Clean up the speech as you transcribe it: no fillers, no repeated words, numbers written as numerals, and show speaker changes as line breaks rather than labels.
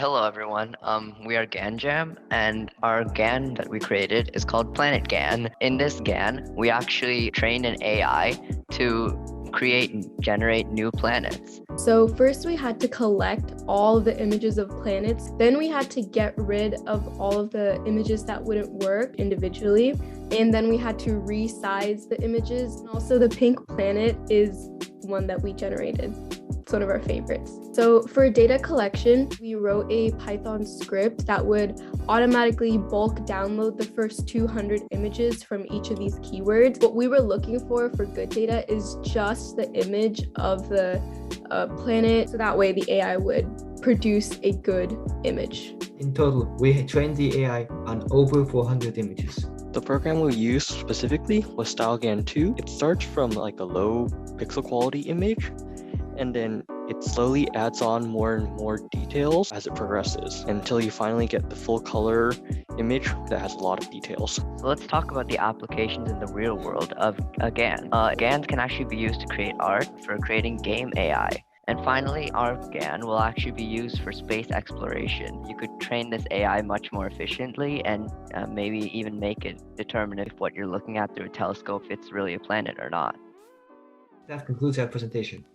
Hello everyone. We are GAN Jam, and our GAN that we created is called Planet GAN. In this GAN, we actually trained an AI to create and generate new planets.
So first we had to collect all of the images of planets. Then we had to get rid of all of the images that wouldn't work individually. And then we had to resize the images. And also the pink planet is one that we generated. It's one of our favorites. So for data collection, we wrote a Python script that would automatically bulk download the first 200 images from each of these keywords. What we were looking for good data is just the image of the planet, so that way the AI would produce a good image.
In total, we trained the AI on over 400 images.
The program we used specifically was StyleGAN2. It starts from like a low pixel quality image, and then it slowly adds on more and more details as it progresses until you finally get the full color image that has a lot of details.
So let's talk about the applications in the real world of a GAN. GANs can actually be used to create art, for creating game AI. And finally, our GAN will actually be used for space exploration. You could train this AI much more efficiently and maybe even make it determine if what you're looking at through a telescope, it's really a planet or not.
That concludes our presentation.